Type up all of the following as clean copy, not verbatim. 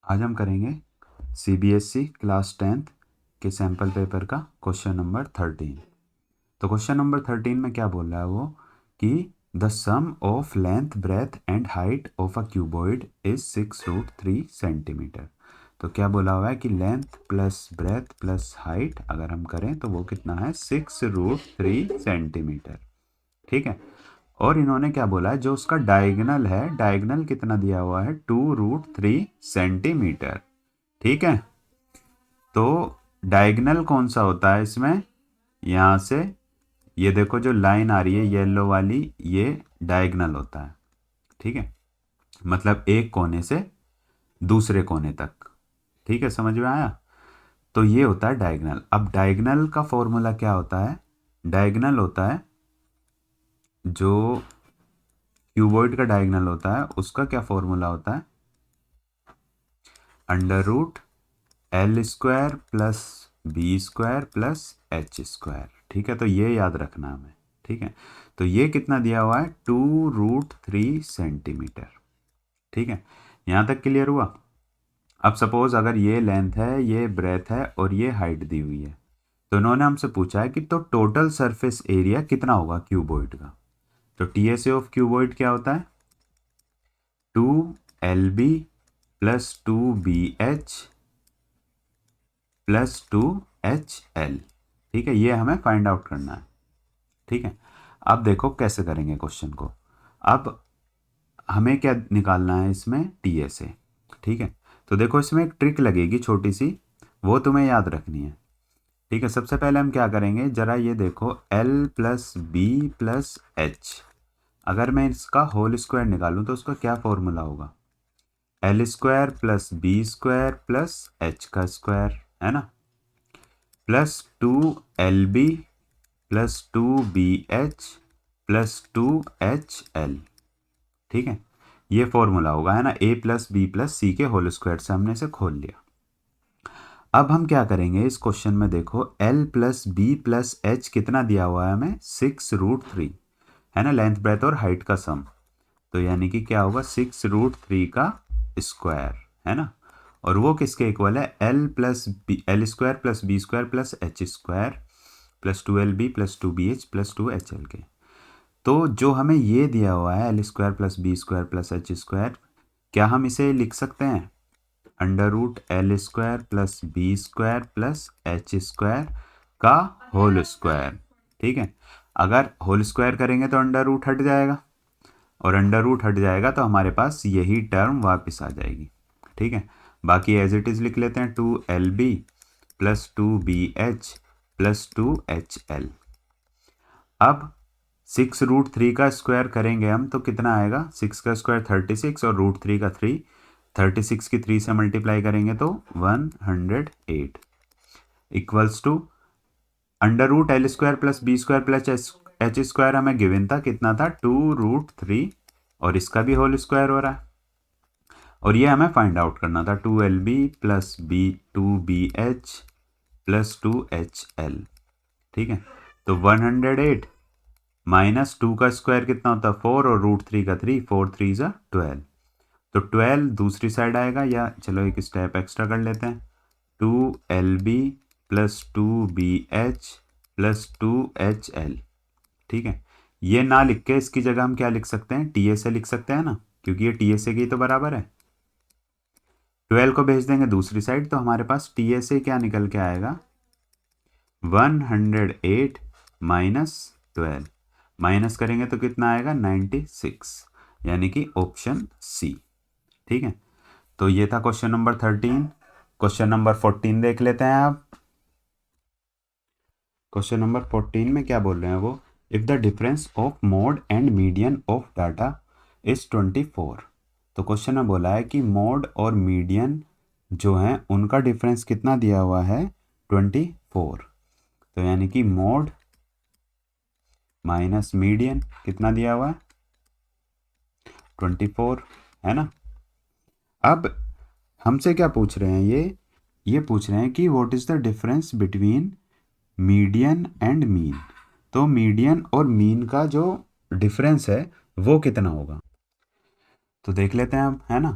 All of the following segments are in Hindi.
आज हम करेंगे सीबीएसई क्लास 10th के सैम्पल पेपर का क्वेश्चन नंबर 13। तो क्वेश्चन नंबर 13 में क्या बोल रहा है वो कि the sum of length breadth and height of a cuboid is 6√3 centimetre. तो क्या बोला हुआ है कि length plus breadth plus height अगर हम करें तो वो कितना है 6√3 सेंटीमीटर। ठीक है। और इन्होंने क्या बोला है जो उसका डायगोनल है, डायगोनल कितना दिया हुआ है 2√3 सेंटीमीटर। ठीक है। तो डायगोनल कौन सा होता है इसमें, यहाँ से ये देखो जो लाइन आ रही है येलो वाली, ये डायगोनल होता है। ठीक है, मतलब एक कोने से दूसरे कोने तक। ठीक है, समझ में आया। तो ये होता है डायगोनल। अब डायगोनल का फॉर्मूला क्या होता है, डायगोनल होता है जो क्यूबॉइड का डायगोनल होता है उसका क्या फॉर्मूला होता है, √L² plus B² plus H²। ठीक है, तो ये याद रखना हमें। ठीक है, तो ये कितना दिया हुआ है 2√3 सेंटीमीटर। ठीक है, यहाँ तक क्लियर हुआ। अब सपोज अगर ये लेंथ है, ये ब्रेथ है और ये हाइट दी हुई है, तो इन्होंने हमसे पूछा है कि तो टोटल सरफेस एरिया कितना होगा क्यूबॉइड का। तो टीएसए ऑफ क्यूबॉइड क्या होता है 2LB plus 2BH plus 2HL। ठीक है, ये हमें फाइंड आउट करना है। ठीक है, अब देखो कैसे करेंगे क्वेश्चन को। अब हमें क्या निकालना है इसमें टीएसए। ठीक है, तो देखो इसमें एक ट्रिक लगेगी छोटी सी, वो तुम्हें याद रखनी है। ठीक है, सबसे पहले हम क्या करेंगे, जरा ये देखो L plus B plus H, अगर मैं इसका होल स्क्वायर निकालूं तो उसका क्या फॉर्मूला होगा, L² plus B² plus H का स्क्वायर, है ना, plus 2LB plus 2BH plus 2HL। ठीक है, ये फॉर्मूला होगा, है ना, A प्लस बी प्लस सी के होल स्क्वायर से हमने इसे खोल लिया। अब हम क्या करेंगे इस क्वेश्चन में, देखो L plus B plus H कितना दिया हुआ है हमें 6√3, है ना, लेंथ ब्रेथ और हाइट का सम। तो यानी कि क्या होगा 6√3 का स्क्वायर, है ना, और वो किसके इक्वल है L² plus B² plus H² plus 2LB plus 2BH plus 2HL के। तो जो हमें ये दिया हुआ है L² plus B² plus H², क्या हम इसे लिख सकते हैं √L² plus B² plus H² का होल स्क्वायर। ठीक है, अगर होल स्क्वायर करेंगे तो अंडर रूट हट जाएगा, और अंडर रूट हट जाएगा तो हमारे पास यही टर्म वापस आ जाएगी। ठीक है, बाकी एज इट इज़ लिख लेते हैं 2LB plus 2BH plus 2HL। अब 6√3 का स्क्वायर करेंगे हम तो कितना आएगा, 6 का स्क्वायर 36 और √3 का 3, 36 की 3 से मल्टीप्लाई करेंगे तो 108 equals to √L² plus B² plus H² हमें गिवन था, कितना था 2√3, और इसका भी होल स्क्वायर हो रहा है, और ये हमें फाइंड आउट करना था 2LB plus 2BH plus 2HL। ठीक है, तो 108 माइनस 2 का स्क्वायर कितना होता है 4 और √3 का 3, 4 3 ज़ा 12, तो 12 दूसरी साइड आएगा, या चलो एक स्टेप एक्स्ट्रा कर लेते हैं 2LB plus 2BH plus 2HL। ठीक है, ये ना लिख के इसकी जगह हम क्या लिख सकते हैं, TSA लिख सकते हैं ना, क्योंकि ये TSA की तो बराबर है। 12 को भेज देंगे दूसरी साइड तो हमारे पास TSA क्या निकल के आएगा 108 माइनस 12, माइनस करेंगे तो कितना आएगा 96, यानी कि ऑप्शन सी। ठीक है, तो ये था क्वेश्चन नंबर 13। क्वेश्चन नंबर 14 देख लेते हैं आप। क्वेश्चन नंबर 14 में क्या बोल रहे हैं वो, if the difference of mode and median of data is 24। तो क्वेश्चन में बोला है कि मोड और मीडियन जो हैं उनका डिफरेंस कितना दिया हुआ है 24। तो यानी कि मोड माइनस मीडियन कितना दिया हुआ है 24, है ना। अब हमसे क्या पूछ रहे हैं, ये पूछ रहे हैं कि what is the difference between median and mean. तो मीडियन और मीन का जो डिफरेंस है वो कितना होगा, तो देख लेते हैं हम, है ना।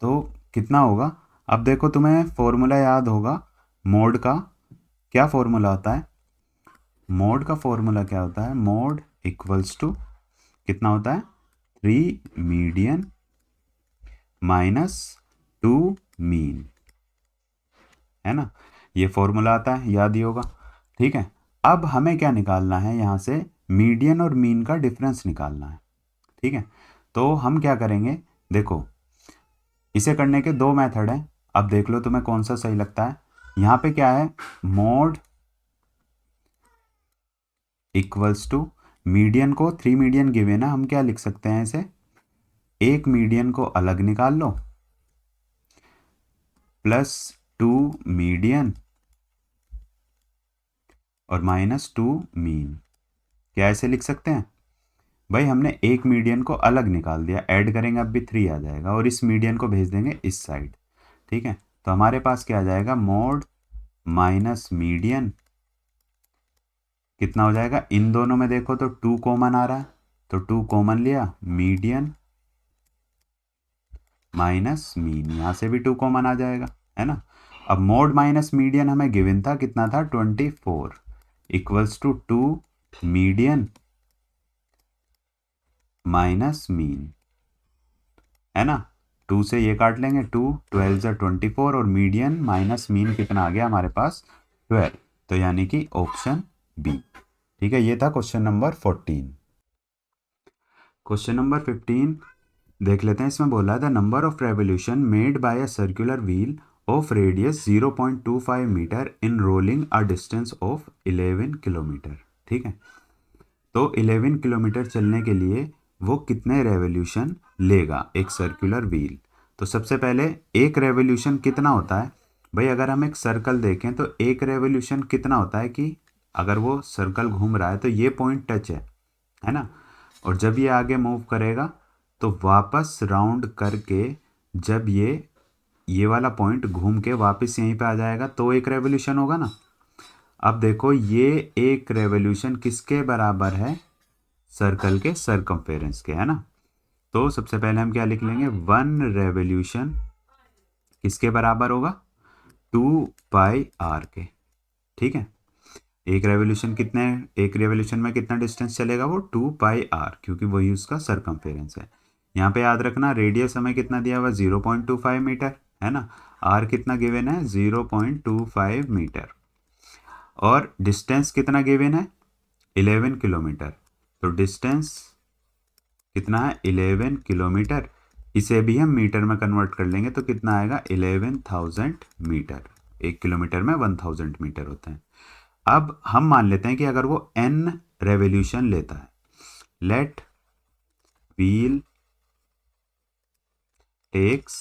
तो कितना होगा, अब देखो तुम्हें फॉर्मूला याद होगा मोड का। क्या फॉर्मूला होता है मोड का? फॉर्मूला क्या होता है? मोड इक्वल्स टू कितना होता है? 3 मीडियन माइनस 2 मीन, है ना? ये फॉर्मूला आता है, याद ही होगा। ठीक है, अब हमें क्या निकालना है? यहाँ से मीडियन और मीन का डिफरेंस निकालना है। ठीक है, तो हम क्या करेंगे? देखो, इसे करने के दो मेथड हैं। अब देख लो तुम्हें कौन सा सही लगता है। यहाँ पे क्या है? मोड इक्वल्स टू मीडियन को 3 मीडियन गिवन है, हम क्या लिख सकते हैं इसे? एक मीडियन को अलग निकाल लो प्लस 2 मीडियन और माइनस 2 मीन। क्या ऐसे लिख सकते हैं? भाई हमने एक मीडियन को अलग निकाल दिया, ऐड करेंगे अब भी 3 आ जाएगा और इस मीडियन को भेज देंगे इस साइड। ठीक है, तो हमारे पास क्या आ जाएगा? मोड माइनस मीडियन कितना हो जाएगा? इन दोनों में देखो तो 2 कॉमन आ रहा है, तो 2 कॉमन लिया, मीडियन माइनस मीन, यहाँ से भी 2 कॉमन आ जाएगा, है ना? अब मोड माइनस मीडियन हमें गिवन था, कितना था? 24 equals to 2 median minus mean, है ना? 2 से ये काट लेंगे, 2 12 से 24 और मीडियन माइनस मीन कितना आ गया हमारे पास? 12। तो यानी कि ऑप्शन बी। ठीक है, ये था क्वेश्चन नंबर 14। क्वेश्चन नंबर 15 देख लेते हैं। इसमें बोला है the number of revolution made by a circular wheel of radius 0.25 metre in rolling a distance of 11 kilometre. ठीक है, तो 11 किलोमीटर चलने के लिए वो कितने रेवोल्यूशन लेगा एक सर्कुलर व्हील? तो सबसे पहले एक रेवोल्यूशन कितना होता है? भाई अगर हम एक सर्कल देखें तो एक रेवोल्यूशन कितना होता है कि अगर वो सर्कल घूम रहा है तो ये पॉइंट टच है ना? और जब ये आगे मूव करेगा तो वापस राउंड करके जब ये वाला पॉइंट घूम के वापस यहीं पे आ जाएगा तो एक रेवोल्यूशन होगा ना। अब देखो ये एक रेवोल्यूशन किसके बराबर है? सर्कल के सरकमफेरेंस के, है ना? तो सबसे पहले हम क्या लिख लेंगे? 1 रेवोल्यूशन किसके बराबर होगा? 2πr के। ठीक है, एक रेवोल्यूशन में कितना डिस्टेंस चलेगा? वो 2πr, क्योंकि वही उसका सरकमफेरेंस है। यहाँ पे याद रखना रेडियस हमें कितना दिया हुआ? 0.25 मीटर, है ना? आर कितना गिवन है? 0.25 मीटर। और डिस्टेंस कितना गिवन है? 11 किलोमीटर। तो डिस्टेंस कितना है? 11 किलोमीटर। इसे भी हम मीटर में कन्वर्ट कर लेंगे तो कितना आएगा? 11,000 मीटर। 1 किलोमीटर में 1000 मीटर होते हैं। अब हम मान लेते हैं कि अगर वो n रेवोल्यूशन लेता है, let wheel takes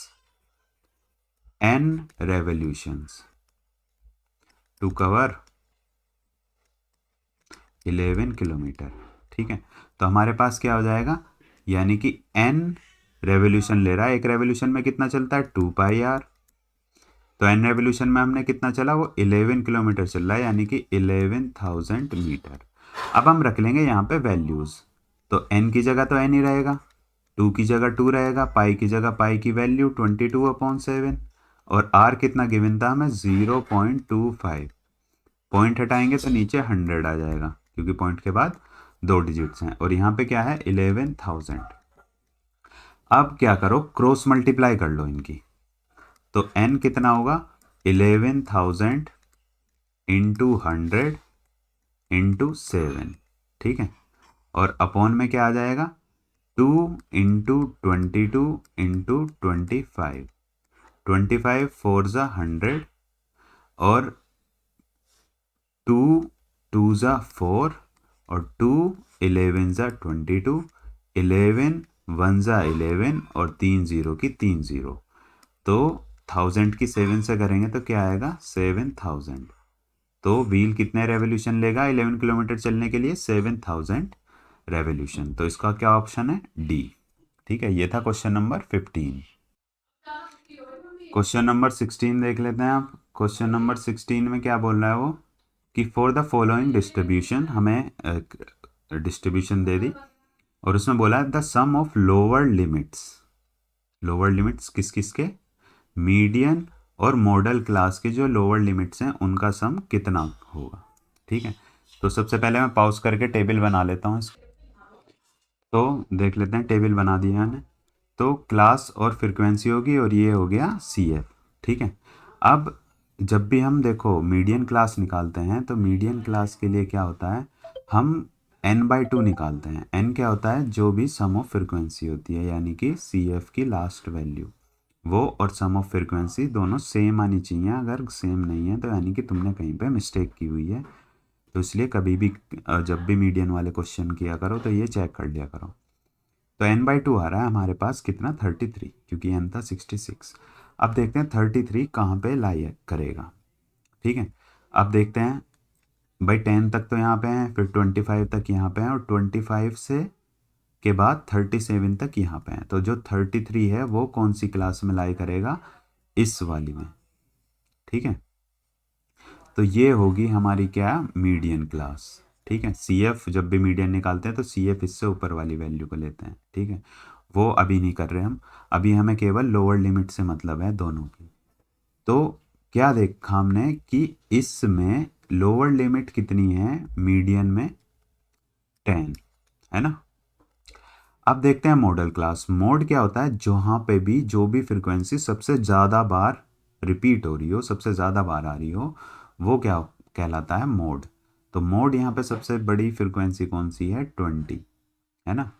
n revolutions to cover 11 kilometre. ठीक है, तो हमारे पास क्या हो जाएगा? यानी कि n रेवोल्यूशन ले रहा है, एक रेवोल्यूशन में कितना चलता है? 2πr। तो n रेवोल्यूशन में हमने कितना चला? वो 11 किलोमीटर चल रहा है, यानी कि 11,000 मीटर। अब हम रख लेंगे यहाँ पे वैल्यूज़। तो n की जगह तो n ही रहेगा, 2 की जगह 2 रहेगा, पाई की जगह पाई की वैल्यू 22/7 और r कितना गिवन था हमें? 0.25। पॉइंट हटाएंगे तो नीचे 100 आ जाएगा, क्योंकि पॉइंट के बाद 2 डिजिट्स हैं और यहाँ पे क्या है? 11,000। अब क्या करो? क्रॉस मल्टीप्लाई कर लो इनकी। तो n कितना होगा? 11,000 इंटू 100 इंटू 7। ठीक है, और अपॉन में क्या आ जाएगा? 2 इंटू 22 इंटू 25। 25 4 ज़ा 100 और 2 2 ज़ा 4 और 2 11 ज़ा 22। 11 1 ज़ा 11 और 3 0 की 3 0। तो 1000 की 7 से करेंगे तो क्या आएगा? 7000। तो व्हील कितने रेवोल्यूशन लेगा 11 किलोमीटर चलने के लिए? 7000 रेवोल्यूशन। तो इसका क्या ऑप्शन है? डी। ठीक है, ये था क्वेश्चन नंबर 15। क्वेश्चन नंबर 16 देख लेते हैं आप। क्वेश्चन नंबर 16 में क्या बोल रहा है वो कि फॉर द फॉलोइंग डिस्ट्रीब्यूशन, हमें डिस्ट्रीब्यूशन दे दी और उसमें बोला है the sum of lower limits. Lower limits किस किस के? मीडियन और मॉडल क्लास के जो लोअर लिमिट्स हैं उनका सम कितना होगा। ठीक है, तो सबसे पहले मैं पॉज करके टेबल बना लेता हूँ इसको। तो देख लेते हैं, टेबल बना दिया मैंने। तो क्लास और फ्रीक्वेंसी होगी और ये हो गया सी एफ। ठीक है, अब जब भी हम देखो मीडियन क्लास निकालते हैं तो मीडियन क्लास के लिए क्या होता है, हम n/2 निकालते हैं। n क्या होता है, जो भी सम ऑफ फ्रीक्वेंसी होती है, यानी कि सी एफ की लास्ट वैल्यू वो और सम ऑफ फ्रीक्वेंसी दोनों सेम आनी चाहिए। अगर सेम नहीं है तो यानी कि तुमने कहीं पे मिस्टेक की हुई है। तो इसलिए कभी भी जब भी मीडियन वाले क्वेश्चन किया करो तो ये चेक कर लिया करो। तो n/2 आ रहा है हमारे पास कितना, 33, क्योंकि n था 66। अब देखते हैं 33 कहाँ पे लाई करेगा। ठीक है, अब देखते हैं भाई 10 तक तो यहाँ पे हैं, फिर 25 तक यहाँ पे हैं, और 25 से के बाद 37 तक यहाँ पे हैं। तो जो 33 है वो कौन सी क्लास में लाई करेगा, इस वाली में। ठीक है, तो ये होगी हमारी क्या, मीडियन क्लास। ठीक है, सी एफ जब भी मीडियन निकालते हैं तो सी एफ इससे ऊपर वाली वैल्यू को लेते हैं। ठीक है, वो अभी नहीं कर रहे हम, अभी हमें केवल लोअर लिमिट से मतलब है दोनों की। तो क्या देखा हमने कि इसमें लोअर लिमिट कितनी है, मीडियन में 10 है ना। अब देखते हैं मॉडल क्लास। मोड क्या होता है, जहाँ पे भी जो भी फ्रीक्वेंसी सबसे ज़्यादा बार रिपीट हो रही हो, सबसे ज़्यादा बार आ रही हो, वो क्या कहलाता है, मोड। तो मोड यहाँ पे सबसे बड़ी फ्रीक्वेंसी कौन सी है, 20 है ना।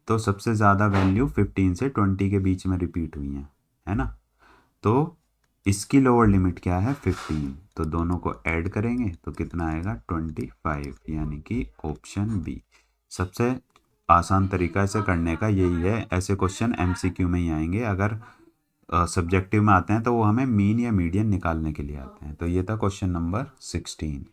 तो सबसे ज़्यादा वैल्यू 15 से 20 के बीच में रिपीट हुई है ना। तो इसकी लोअर लिमिट क्या है, 15। तो दोनों को ऐड करेंगे तो कितना आएगा, 25, यानी कि ऑप्शन बी। सबसे आसान तरीका इसे करने का यही है। ऐसे क्वेश्चन एमसीक्यू में ही आएंगे, अगर सब्जेक्टिव में आते हैं तो वो हमें मीन या मीडियन निकालने के लिए आते हैं। तो ये था क्वेश्चन नंबर 16।